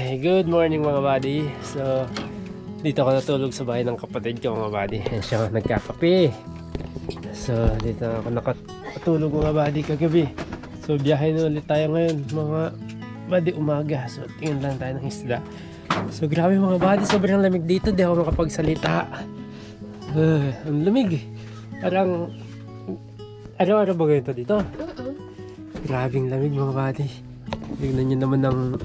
Good morning mga buddy. So, dito ako natulog sa bahay ng kapatid ko mga buddy. Yan siya nagkakape. So, dito ako nakatulog mga buddy kagabi. So, biyahe na ulit tayo ngayon mga buddy umaga. So, tingin lang tayo ng isda. So, grabe mga buddy. Sobrang lamig dito. Di ako makapagsalita. Ang lamig. Parang araw-araw ba ganito dito? Grabing lamig mga buddy. Tignan nyo naman ang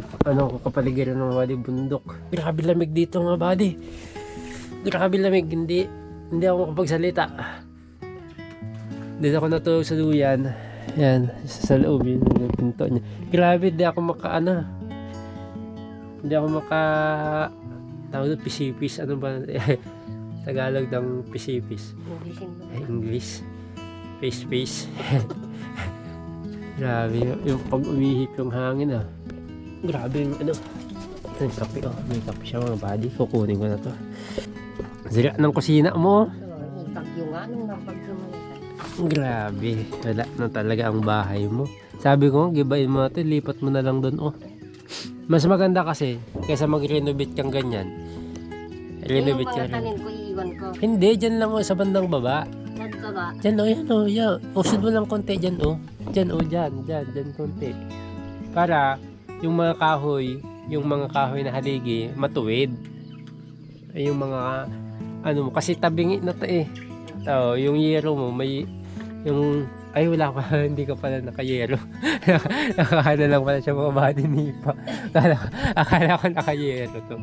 kapaligiran ng mga buddy, bundok. Grabe lamig dito mga buddy. Grabe lamig, hindi ako makapagsalita. Dito ako natulog sa duyan. Yan, sa loob yun, yung pinto niya. Grabe, hindi ako tawag doon, pisipis. Ano ba? Tagalog ng pisipis. English. Face. Grabe, yung pag umihip yung hangin Grabe yung may kape may kape siya mga buddy. Kukunin ko na to. Sira ng kusina mo. Grabe, wala na talaga ang bahay mo. Sabi ko, gibain mo natin, lipat mo na lang doon Mas maganda kasi kaysa mag-renovate kang ganyan. Renovate ka rin. Hindi, dyan lang sa bandang baba. Dyan yan usod mo lang konti dyan Dyan konti. Para yung mga kahoy na haligi matuwid. Ay yung mga kasi tabingi na to yung yero mo may yung wala pa hindi ka pala nakayero. Nakakana lang pala siya mga body nipa. Akala ko nakayero to.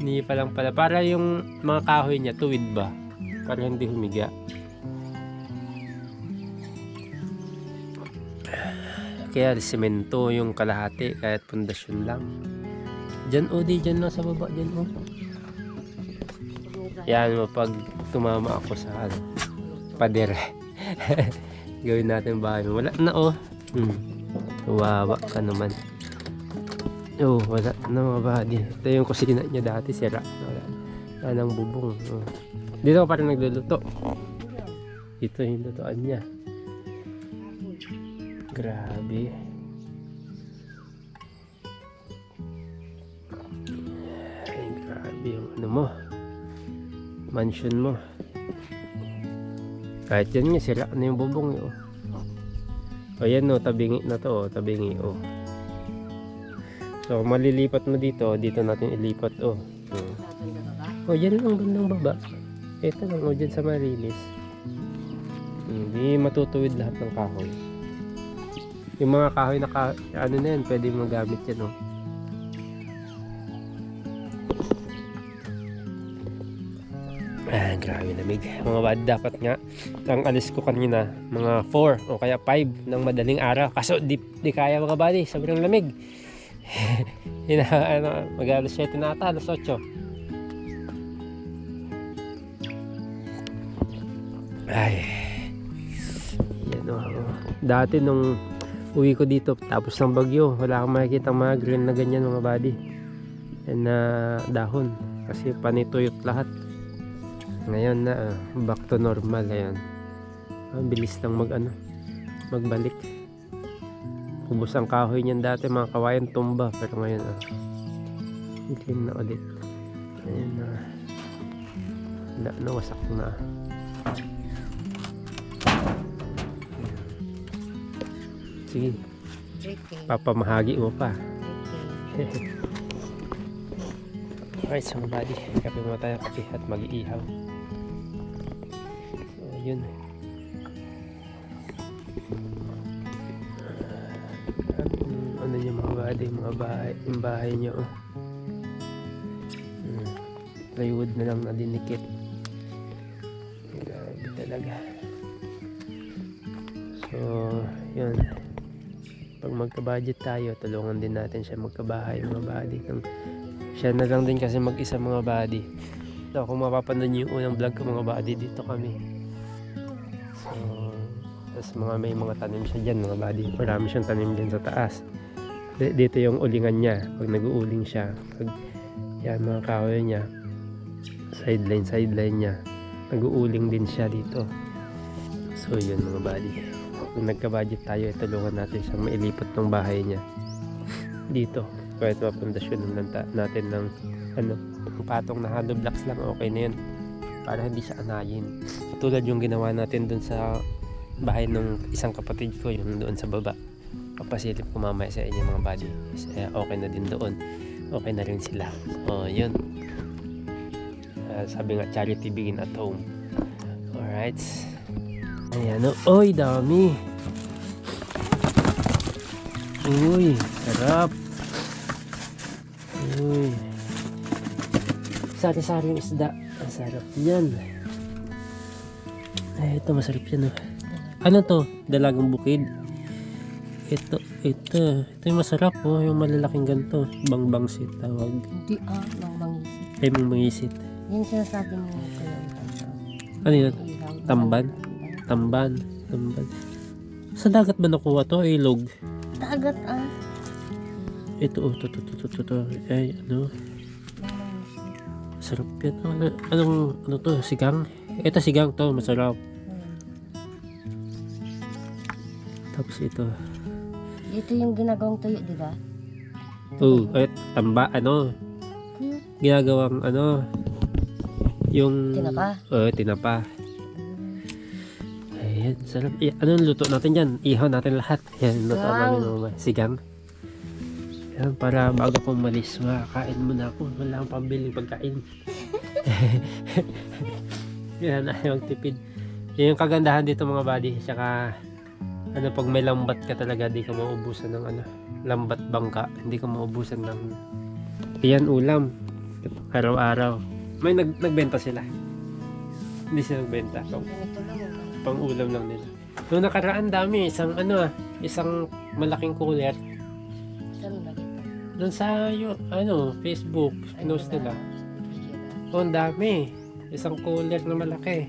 Nipa lang pala para yung mga kahoy niya tuwid ba? Para hindi humiga. Kaya semento yung kalahati kahit pundasyon lang. Diyan dyan lang sa baba dyan Yan mo pag tumama ako sa pader. Gawin natin bahay. Wala na Wawa ka naman. Wala na mga buddy. Ito yung kusina niya dati sira. Wala nang bubong. Dito ako parang nagluluto. Ito yung lutoan niya. Grabe. Grabe yung mo. Mansion mo. Kahit yan nga, sira na yung bubong yan tabingi na to tabingi So malilipat mo dito natin ilipat yan lang bandang baba. Ito lang dyan sa marilis. Hindi matutuwid lahat ng kahoy. Yung mga kahoy na na yan, pwede mo magamit yan grabe lamig mga bad. Dapat nga ang alis ko kanina mga 4 o kaya 5 ng madaling araw, kaso di kaya mga buddy, sobrang lamig. Mag-alas 7 na ata, alas 8. Yan dati nung uwi ko dito tapos ng bagyo, wala akong makikita mga green na ganyan mga buddy. Yan na dahon kasi panituyot lahat. Ngayon na back to normal. Ayan, ang bilis lang magbalik. Ubos ang kahoy niyan dati, mga kawayan tumba, pero ngayon clean na ulit. Ayan wasak na. Sige, papamahagi mo pa. Alright, so mga buddy, kape mo tayo at mag-iihaw. So yun, niyo mga buddy, yung bahay nyo plywood na lang na dinikit. Grabe talaga. So yun, pag magka-budget tayo, tulungan din natin siya magkabahay mga buddy. Siya na lang din kasi mag-isa mga buddy. So kung mapapanood nyo yung unang vlog ko mga buddy, dito kami. So tapos may mga tanim siya dyan mga buddy. Marami siyang tanim dyan sa taas. Dito yung ulingan niya pag nag-uuling siya. Pag yan mga kahoy niya, sideline niya, nag-uuling din siya dito. So yun mga buddy, kung nagka-budget tayo, tulungan natin siyang mailipat ng bahay niya dito. kahit mapundasyon lang natin ng ano, ng patong na hollow blocks lang, okay na yun. Para hindi siya anayin. Tulad yung ginawa natin dun sa bahay ng isang kapatid ko, yung doon sa baba. Papasilip ko mamaya sa inyo mga buddy. Okay na din doon. Okay na rin sila. So, yun. Sabi nga, charity begin at home. Alright. Ayan o. Oy, dami. Uy, sarap. Uy. Sari-sari yung isda. Ang sarap yan. Ay, ito masarap yan o. Ano to? Dalagang bukid. Ito yung masarap oh, yung malalaking ganito. Bangbangsit tawag. Hindi mangmangisit. Ay, mangmangisit. Yan sinasabi mo kayo. Ano yun? Tamban? Tamban. Sa dagat ba nakuha to? Ilog? Dagat Ito, to. Ay, ano? Sarap yan. Ano to? Sigang? Ito sigang to, masarap. Tapos ito. Ito yung ginagawang tuyo, di ba? Tamba, ginagawang yung Tinapa. Tinapa. Ayan, sarap. Anong luto natin dyan? Ihaw natin lahat. Yan, luto namin naman. Sigang. Yan, para bago ko umalis, makakain muna ako. Wala akong pambiling pagkain. Yan, ayaw tipid. Yan yung kagandahan dito mga buddy. Tsaka, pag may lambat ka talaga, di ka maubusan ng lambat bangka. Hindi ka maubusan ng yan, ulam. Araw-araw. May nagbenta sila. Hindi sila nagbenta. Pang ulam lang nila. Noong nakaraan dami, isang malaking cooler. Saan ba dito? Doon sa Facebook, pinost nila. Ang dami. Isang cooler na malaki.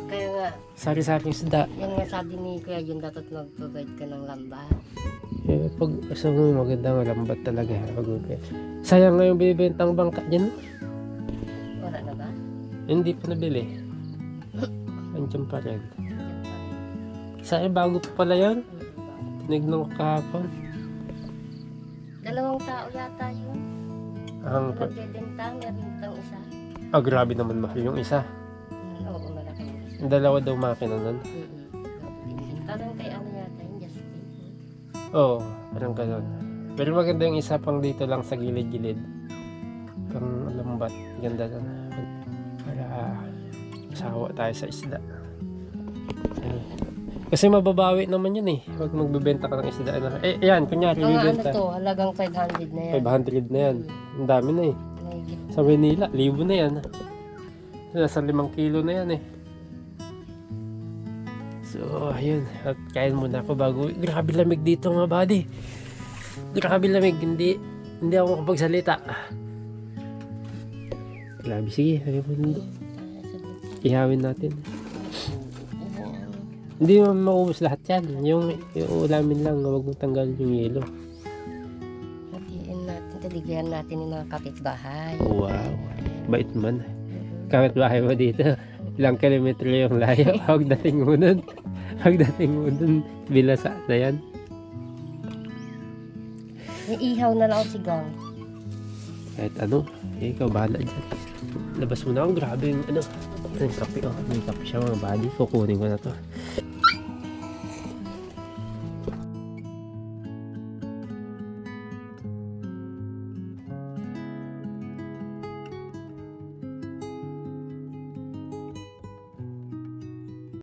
Kaya nga, Sari-saring isda. yan nga sabi ni Kuya Jun, dapat mag-provide ka ng lambat. Pag maganda nga lambat talaga. Sayang nga yung binibentang bangka dyan. Wala na ba? Hindi pa nabili. Andiyan pa rin. Sayang, bago pa pala yan. Tinignan ko kahapon. 2 tao yata yun. Ang Nagbebenta, meron itong isa. grabe naman mahal yung isa. Oo, malaki. Yung dalawa daw makina nun. Parang kay yata yung Justin. Oo, parang ganun. Pero maganda yung isa pang dito lang sa gilid-gilid. Pang lambat. Ganda na. Para masawa tayo sa isda. Kasi mababawi naman yun eh. Huwag magbebenta ka ng isda. Yan, kunyari, bibenta. to, halagang 500 na yan. 500 na yan. Ang dami na eh. Mahigit. Sa Manila, 1,000 na yan. Nasa 5 kilo na yan eh. So, ayun. At kain muna ako bago. Grabe lamig dito mga buddy. Grabe lamig. Hindi ako makapagsalita. Grabe. Sige, ayaw mo nito. Ihawin natin. Hindi mo maubos lahat yan. Yung ulamin lang. Huwag mong tanggalin yung yelo. Hatiin natin. Taligyan natin yung mga kapitbahay. Wow. Bait man. Kapit-bahay mo dito. Ilang kilometro yung layo. Huwag dating mo nun. Bilasa na yan. May ihaw na lang sigang. Kahit ikaw bahala dyan. Labas mo na ako. Grabe yung yung kape. May kape siya mga buddy. Kukunin ko na to.